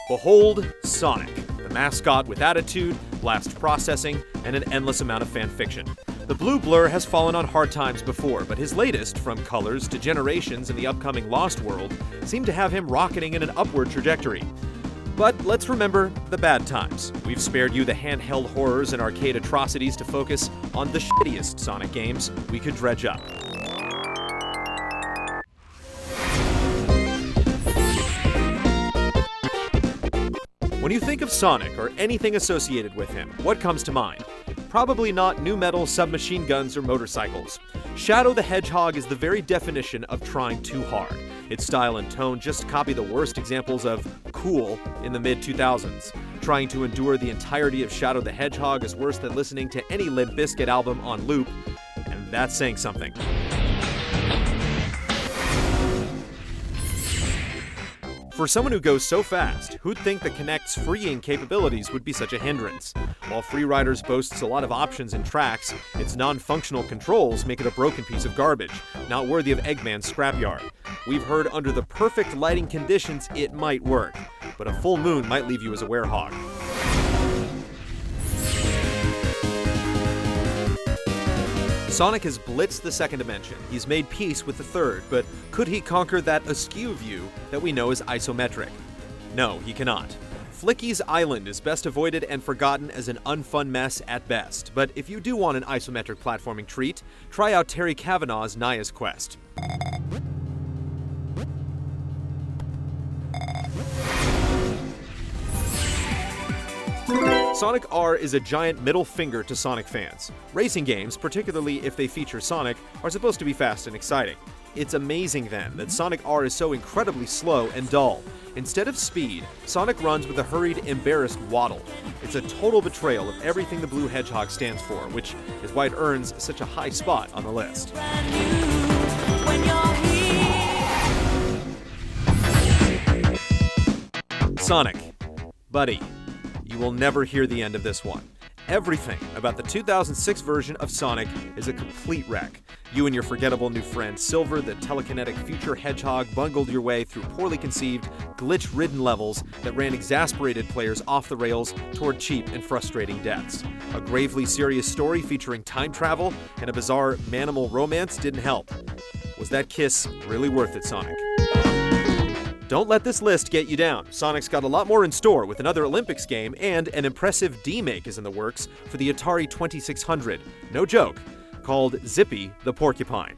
Behold Sonic, the mascot with attitude, blast processing, and an endless amount of fan fiction. The blue blur has fallen on hard times before, but his latest, From Colors to Generations and the upcoming Lost World, seem to have him rocketing in an upward trajectory. But let's remember the bad times. We've spared you the handheld horrors and arcade atrocities to focus on the shittiest Sonic games we could dredge up. When you think of Sonic or anything associated with him, what comes to mind? Probably not nu metal, submachine guns, or motorcycles. Shadow the Hedgehog is the very definition of trying too hard. Its style and tone just copy the worst examples of cool in the mid-2000s. Trying to endure the entirety of Shadow the Hedgehog is worse than listening to any Limp Bizkit album on loop, and that's saying something. For someone who goes so fast, who'd think the Kinect's freeing capabilities would be such a hindrance? While FreeRiders boasts a lot of options and tracks, its non-functional controls make it a broken piece of garbage, not worthy of Eggman's scrapyard. We've heard under the perfect lighting conditions it might work, but a full moon might leave you as a werehog. Sonic has blitzed the second dimension, he's made peace with the third, but could he conquer that askew view that we know as isometric? No, he cannot. Flickies Island is best avoided and forgotten as an unfun mess at best, but if you do want an isometric platforming treat, try out Terry Kavanagh's Naya's Quest. Sonic R is a giant middle finger to Sonic fans. Racing games, particularly if they feature Sonic, are supposed to be fast and exciting. It's amazing then that Sonic R is so incredibly slow and dull. Instead of speed, Sonic runs with a hurried, embarrassed waddle. It's a total betrayal of everything the Blue Hedgehog stands for, which is why it earns such a high spot on the list. Sonic, buddy. You will never hear the end of this one. Everything about the 2006 version of Sonic is a complete wreck. You and your forgettable new friend Silver, the telekinetic future hedgehog, bungled your way through poorly conceived, glitch-ridden levels that ran exasperated players off the rails toward cheap and frustrating deaths. A gravely serious story featuring time travel and a bizarre manimal romance didn't help. Was that kiss really worth it, Sonic? Don't let this list get you down. Sonic's got a lot more in store with another Olympics game, and an impressive D-make is in the works for the Atari 2600. No joke. Called Zippy the Porcupine.